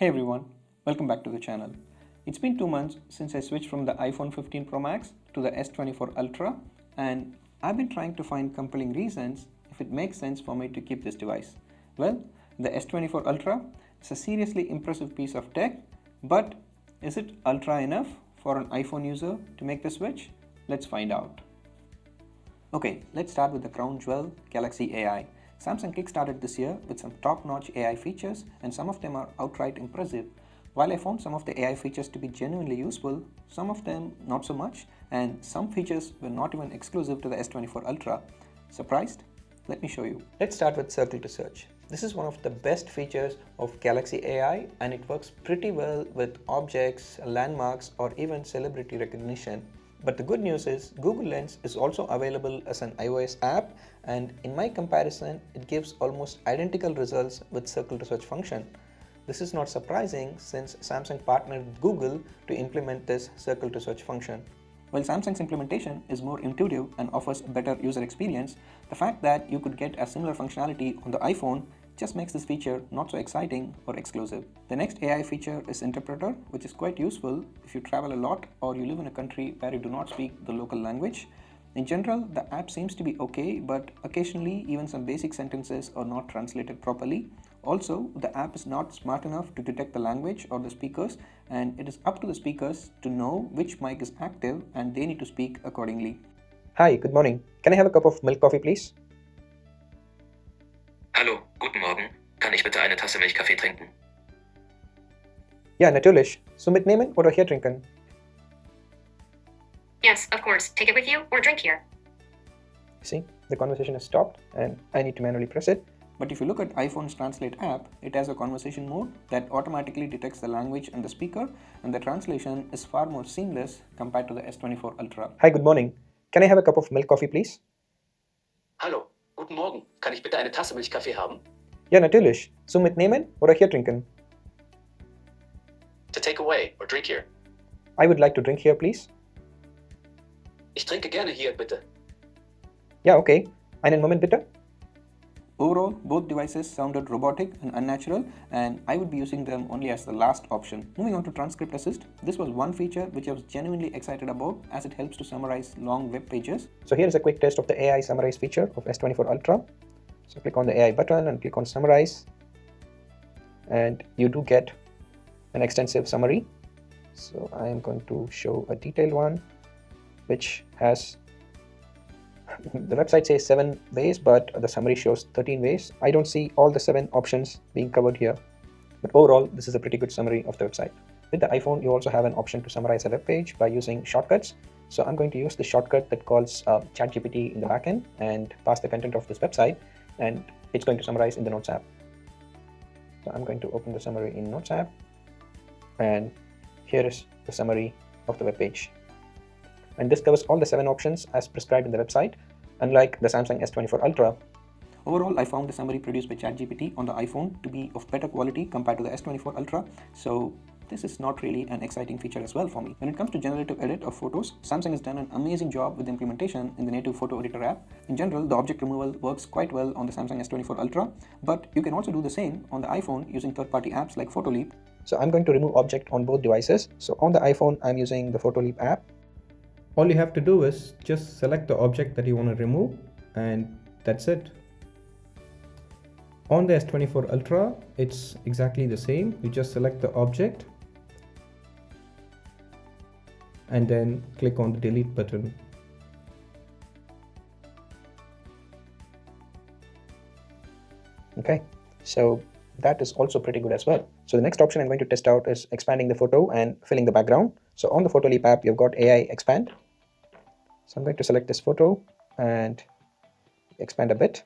Hey everyone, welcome back to the channel. It's been 2 months since I switched from the iPhone 15 Pro Max to the S24 Ultra, and I've been trying to find compelling reasons if it makes sense for me to keep this device. Well, the S24 Ultra is a seriously impressive piece of tech, but is it ultra enough for an iPhone user to make the switch? Let's find out. Okay, let's start with the crown jewel, Galaxy AI. Samsung kickstarted this year with some top-notch AI features, and some of them are outright impressive. While I found some of the AI features to be genuinely useful, some of them not so much, and some features were not even exclusive to the S24 Ultra. Surprised? Let me show you. Let's start with Circle to Search. This is one of the best features of Galaxy AI, and it works pretty well with objects, landmarks, or even celebrity recognition. But the good news is Google Lens is also available as an iOS app, and in my comparison, it gives almost identical results with Circle to Search function. This is not surprising since Samsung partnered with Google to implement this Circle to Search function. While Samsung's implementation is more intuitive and offers a better user experience, the fact that you could get a similar functionality on the iPhone just makes this feature not so exciting or exclusive. The next AI feature is Interpreter, which is quite useful if you travel a lot or you live in a country where you do not speak the local language. In general, the app seems to be okay, but occasionally even some basic sentences are not translated properly. Also, the app is not smart enough to detect the language or the speakers, and it is up to the speakers to know which mic is active and they need to speak accordingly. Hi, good morning. Can I have a cup of milk coffee, please? Hallo, guten Morgen. Kann ich bitte eine Tasse Milchkaffee trinken? Ja, natürlich. So mitnehmen oder hier trinken? Yes, of course. Take it with you or drink here. See, the conversation has stopped and I need to manually press it. But if you look at iPhone's Translate app, it has a conversation mode that automatically detects the language and the speaker, and the translation is far more seamless compared to the S24 Ultra. Hi, good morning. Can I have a cup of milk coffee, please? Hallo, guten Morgen. Kann ich bitte eine Tasse Milchkaffee haben? Ja, natürlich. So mitnehmen oder hier trinken? To take away or drink here? I would like to drink here, please. Ich trinke gerne hier, bitte. Ja, okay. Einen Moment bitte. Overall, both devices sounded robotic and unnatural, and I would be using them only as the last option. Moving on to Transcript Assist, this was one feature which I was genuinely excited about as it helps to summarize long web pages. So here is a quick test of the AI Summarize feature of S24 Ultra. So click on the AI button and click on Summarize, and you do get an extensive summary. So I am going to show a detailed one which has the website says 7 ways, but the summary shows 13 ways. I don't see all the 7 options being covered here, but overall this is a pretty good summary of the website. With the iPhone, you also have an option to summarize a web page by using shortcuts. So I'm going to use the shortcut that calls ChatGPT in the backend and pass the content of this website, and it's going to summarize in the Notes app. So I'm going to open the summary in Notes app, and here is the summary of the web page. And this covers all the 7 options as prescribed in the website, unlike the Samsung S24 Ultra. Overall, I found the summary produced by ChatGPT on the iPhone to be of better quality compared to the S24 Ultra, so this is not really an exciting feature as well for me. When it comes to generative edit of photos, Samsung has done an amazing job with the implementation in the native photo editor app. In general, the object removal works quite well on the Samsung S24 Ultra, but you can also do the same on the iPhone using third-party apps like Photoleap. So I'm going to remove object on both devices. So on the iPhone, I'm using the Photoleap app. All you have to do is just select the object that you want to remove, and that's it. On the S24 Ultra, it's exactly the same. You just select the object and then click on the delete button. Okay, so that is also pretty good as well. So the next option I'm going to test out is expanding the photo and filling the background. So on the Photoleap app, you've got AI expand. So I'm going to select this photo and expand a bit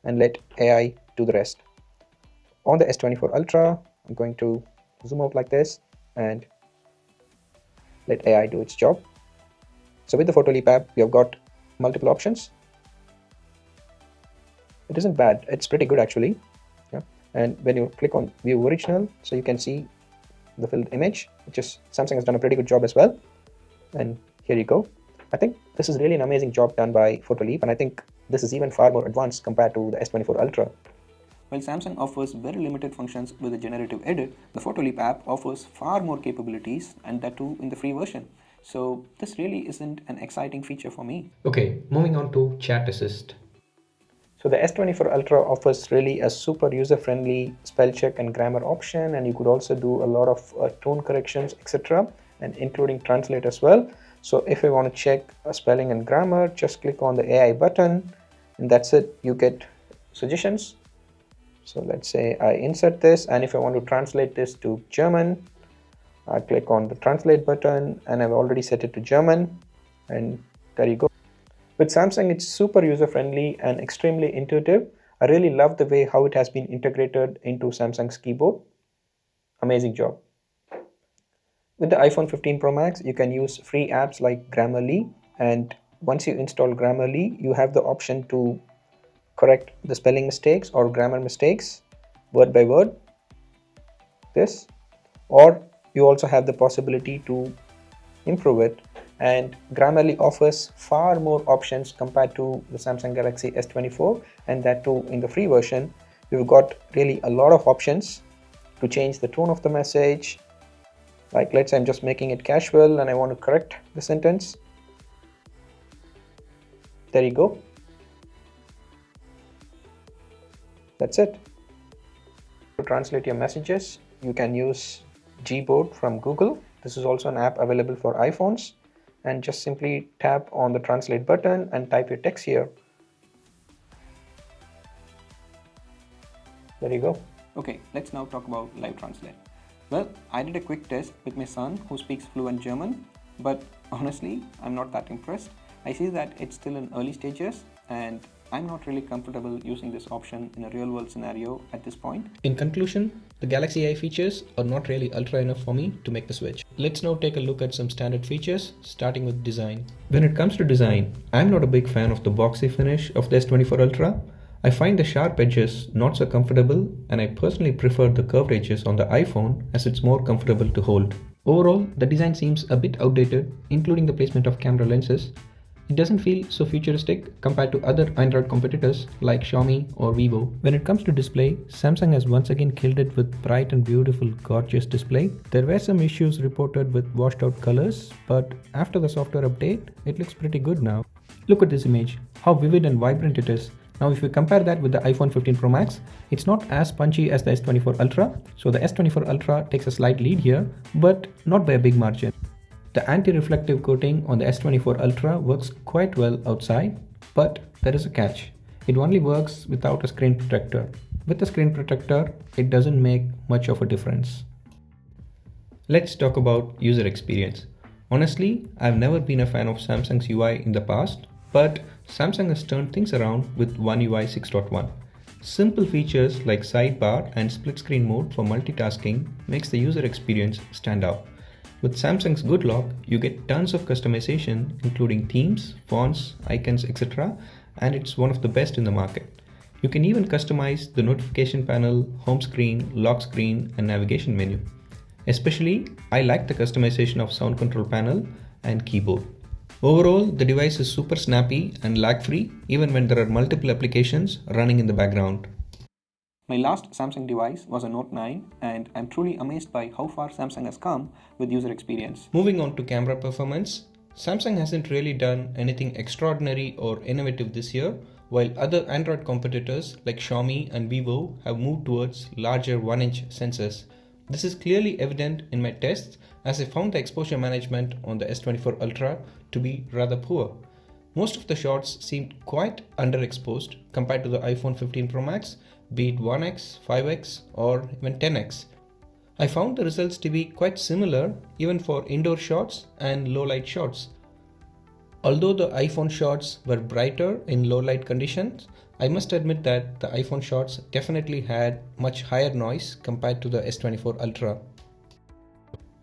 and let AI do the rest. On the S24 Ultra, I'm going to zoom out like this and let AI do its job. So with the Photoleap app, we have got multiple options. It isn't bad, it's pretty good actually. Yeah. And when you click on view original, so you can see the filled image, which is Samsung has done a pretty good job as well. And here you go. I think this is really an amazing job done by Photoleap, and I think this is even far more advanced compared to the S24 Ultra. While Samsung offers very limited functions with the generative edit, the PhotoLeap app offers far more capabilities, and that too in the free version. So this really isn't an exciting feature for me. Okay, moving on to Chat Assist. So the S24 Ultra offers really a super user-friendly spell check and grammar option, and you could also do a lot of tone corrections, etc., and including translate as well. So if you want to check spelling and grammar, just click on the AI button, and that's it. You get suggestions. So let's say I insert this, and if I want to translate this to German, I click on the translate button, and I've already set it to German, and there you go. With Samsung, it's super user-friendly and extremely intuitive. I really love the way how it has been integrated into Samsung's keyboard. Amazing job. With the iPhone 15 Pro Max, you can use free apps like Grammarly, and once you install Grammarly, you have the option to correct the spelling mistakes or grammar mistakes word by word. This, or you also have the possibility to improve it, and Grammarly offers far more options compared to the Samsung Galaxy S24, and that too in the free version. You've got really a lot of options to change the tone of the message. Like let's say I'm just making it casual and I want to correct the sentence. There you go. That's it. To translate your messages, you can use Gboard from Google. This is also an app available for iPhones, and just simply tap on the translate button and type your text here. There you go. Okay, let's now talk about Live Translate. Well, I did a quick test with my son who speaks fluent German, but honestly, I'm not that impressed. I see that it's still in early stages, and I'm not really comfortable using this option in a real-world scenario at this point. In conclusion, the Galaxy AI features are not really ultra enough for me to make the switch. Let's now take a look at some standard features, starting with design. When it comes to design, I'm not a big fan of the boxy finish of the S24 Ultra. I find the sharp edges not so comfortable, and I personally prefer the curved edges on the iPhone as it's more comfortable to hold. Overall, the design seems a bit outdated, including the placement of camera lenses. It doesn't feel so futuristic compared to other Android competitors like Xiaomi or Vivo. When it comes to display, Samsung has once again killed it with bright and beautiful, gorgeous display. There were some issues reported with washed out colors, but after the software update, it looks pretty good now. Look at this image, how vivid and vibrant it is. Now if we compare that with the iPhone 15 Pro Max, it's not as punchy as the S24 Ultra, so the S24 Ultra takes a slight lead here, but not by a big margin. The anti-reflective coating on the S24 Ultra works quite well outside, but there is a catch. It only works without a screen protector. With a screen protector, it doesn't make much of a difference. Let's talk about user experience. Honestly, I've never been a fan of Samsung's UI in the past, but Samsung has turned things around with One UI 6.1. Simple features like sidebar and split screen mode for multitasking makes the user experience stand out. With Samsung's Good Lock, you get tons of customization including themes, fonts, icons, etc. and it's one of the best in the market. You can even customize the notification panel, home screen, lock screen and navigation menu. Especially, I like the customization of sound control panel and keyboard. Overall, the device is super snappy and lag-free even when there are multiple applications running in the background. My last Samsung device was a Note 9, and I'm truly amazed by how far Samsung has come with user experience. Moving on to camera performance, Samsung hasn't really done anything extraordinary or innovative this year, while other Android competitors like Xiaomi and Vivo have moved towards larger 1-inch sensors. This is clearly evident in my tests as I found the exposure management on the S24 Ultra to be rather poor. Most of the shots seemed quite underexposed compared to the iPhone 15 Pro Max, be it 1x, 5x or even 10x. I found the results to be quite similar even for indoor shots and low light shots. Although the iPhone shots were brighter in low light conditions, I must admit that the iPhone shots definitely had much higher noise compared to the S24 Ultra.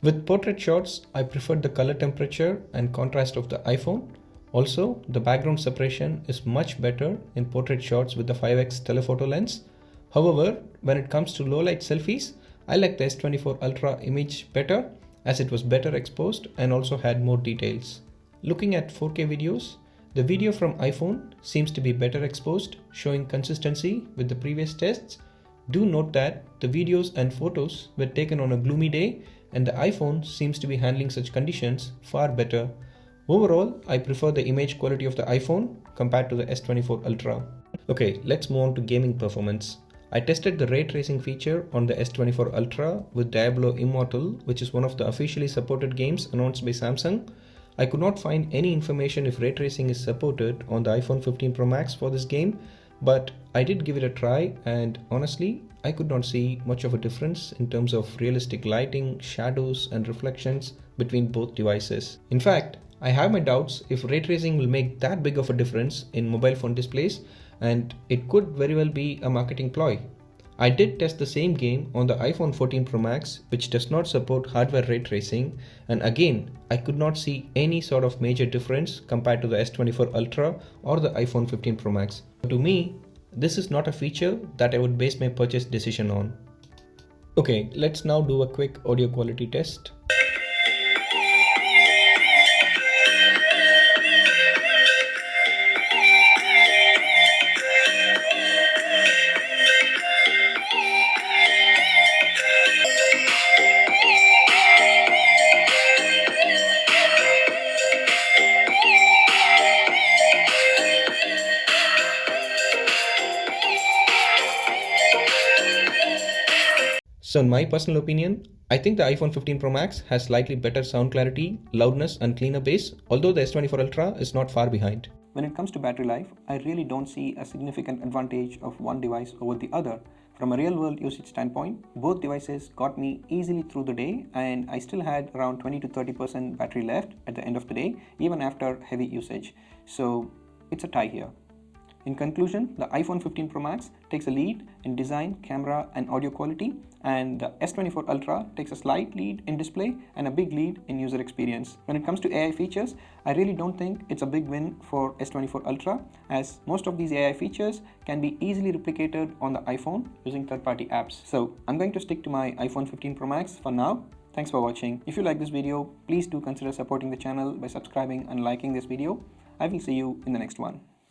With portrait shots, I preferred the color temperature and contrast of the iPhone. Also, the background separation is much better in portrait shots with the 5x telephoto lens. However, when it comes to low light selfies, I like the S24 Ultra image better as it was better exposed and also had more details. Looking at 4K videos, the video from iPhone seems to be better exposed, showing consistency with the previous tests. Do note that the videos and photos were taken on a gloomy day and the iPhone seems to be handling such conditions far better. Overall, I prefer the image quality of the iPhone compared to the S24 Ultra. Okay, let's move on to gaming performance. I tested the ray tracing feature on the S24 Ultra with Diablo Immortal, which is one of the officially supported games announced by Samsung. I could not find any information if ray tracing is supported on the iPhone 15 Pro Max for this game, but I did give it a try and honestly, I could not see much of a difference in terms of realistic lighting, shadows and reflections between both devices. In fact, I have my doubts if ray tracing will make that big of a difference in mobile phone displays, and it could very well be a marketing ploy. I did test the same game on the iPhone 14 Pro Max, which does not support hardware ray tracing, and again, I could not see any sort of major difference compared to the S24 Ultra or the iPhone 15 Pro Max. To me, this is not a feature that I would base my purchase decision on. Okay, let's now do a quick audio quality test. So in my personal opinion, I think the iPhone 15 Pro Max has slightly better sound clarity, loudness and cleaner bass, although the S24 Ultra is not far behind. When it comes to battery life, I really don't see a significant advantage of one device over the other. From a real-world usage standpoint, both devices got me easily through the day and I still had around 20 to 30% battery left at the end of the day, even after heavy usage. So it's a tie here. In conclusion, the iPhone 15 Pro Max takes a lead in design, camera and audio quality, and the S24 Ultra takes a slight lead in display and a big lead in user experience. When it comes to AI features, I really don't think it's a big win for S24 Ultra, as most of these AI features can be easily replicated on the iPhone using third-party apps. So I'm going to stick to my iPhone 15 Pro Max for now. Thanks for watching. If you like this video, please do consider supporting the channel by subscribing and liking this video. I will see you in the next one.